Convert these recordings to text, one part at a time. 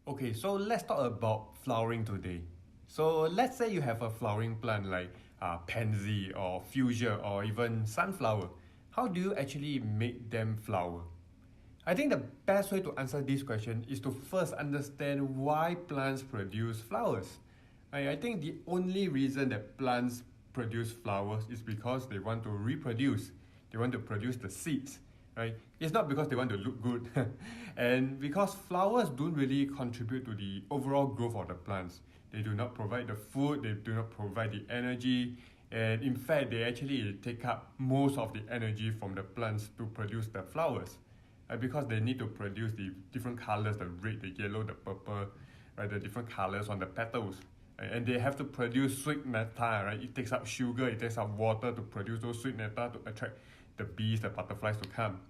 Okay, so let's talk about flowering today. So let's say you have a flowering plant like pansy or fuchsia or even sunflower. How do you actually make them flower? I think the best way to answer this question is to first understand why plants produce flowers. I think the only reason that plants produce flowers is because they want to reproduce. They want to produce the seeds, right? It's not because they want to look good. And because flowers don't really contribute to the overall growth of the plants. They do not provide the food, they do not provide the energy, and in fact, they actually take up most of the energy from the plants to produce the flowers. Because they need to produce the different colors, the red, the yellow, the purple, right, the different colors on the petals. And they have to produce sweet nectar, right? It takes up sugar, it takes up water to produce those sweet nectar to attract the bees, the butterflies to come.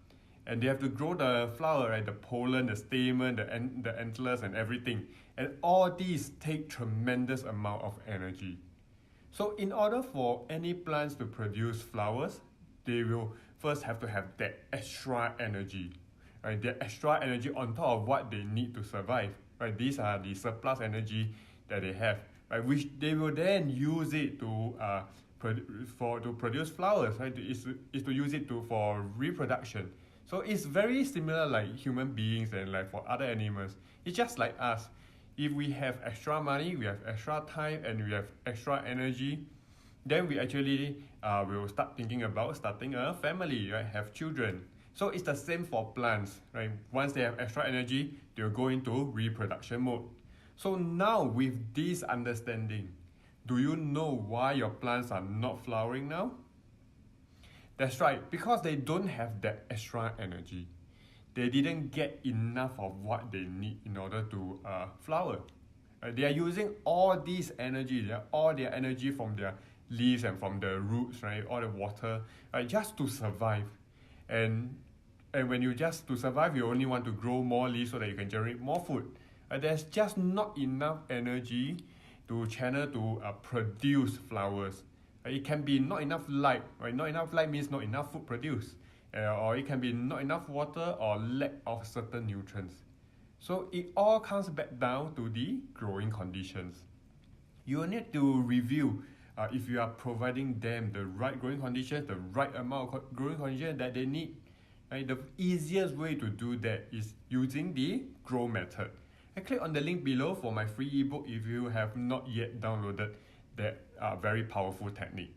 And they have to grow the flower, right? The pollen, the stamen, the antlers, and everything. And all these take tremendous amount of energy. So in order for any plants to produce flowers, they will first have to have that extra energy, right? The extra energy on top of what they need to survive, right? These are the surplus energy that they have, right? Which they will then use it to to produce flowers, right? Is to use it for reproduction. So it's very similar like human beings and like for other animals. It's just like us. If we have extra money, we have extra time, and we have extra energy, then we actually will start thinking about starting a family, right? Have children. So it's the same for plants, right? Once they have extra energy, they'll go into reproduction mode. So now with this understanding, do you know why your plants are not flowering now? That's right, because they don't have that extra energy. They didn't get enough of what they need in order to flower. They are using all this energy, all their energy from their leaves and from the roots, right? All the water, right? Just to survive. And and when you just to survive, you only want to grow more leaves so that you can generate more food. There's just not enough energy to channel to produce flowers. It can be not enough light, right? Not enough light means not enough food produced. Or it can be not enough water or lack of certain nutrients. So it all comes back down to the growing conditions. You will need to review if you are providing them the right growing conditions, the right amount of growing conditions that they need. Right? The easiest way to do that is using the grow method. Click on the link below for my free ebook if you have not yet downloaded that very powerful technique.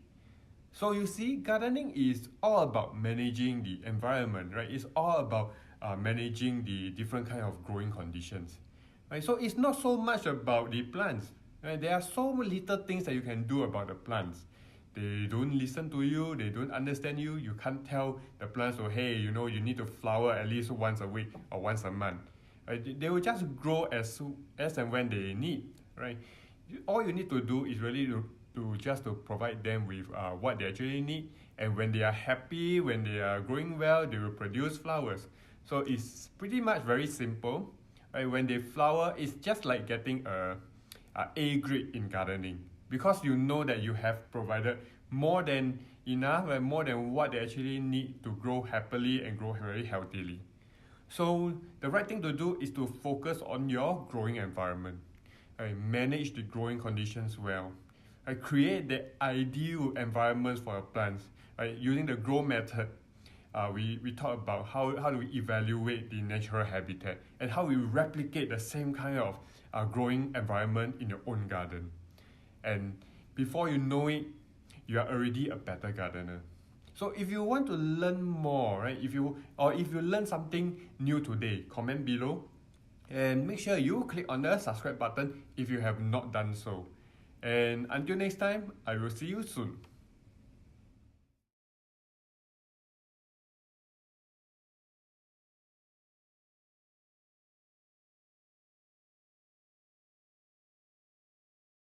So you see, gardening is all about managing the environment, right? It's all about managing the different kind of growing conditions, right? So it's not so much about the plants, right? There are so little things that you can do about the plants. They don't listen to you, they don't understand you. You can't tell the plants, oh, hey, you know, you need to flower at least once a week or once a month. Right? They will just grow as and when they need, right? All you need to do is really to provide them with what they actually need, and when they are happy, when they are growing well, they will produce flowers. So it's pretty much very simple, right? When they flower, it's just like getting a grade in gardening, because you know that you have provided more than enough and more than what they actually need to grow happily and grow very healthily. So the right thing to do is to focus on your growing environment. Manage the growing conditions well. Create the ideal environments for your plants. Using the grow method, we talk about how do we evaluate the natural habitat and how we replicate the same kind of growing environment in your own garden. And before you know it, you are already a better gardener. So if you want to learn more, right? If you learn something new today, comment below. And make sure you click on the subscribe button if you have not done so. And until next time, I will see you soon.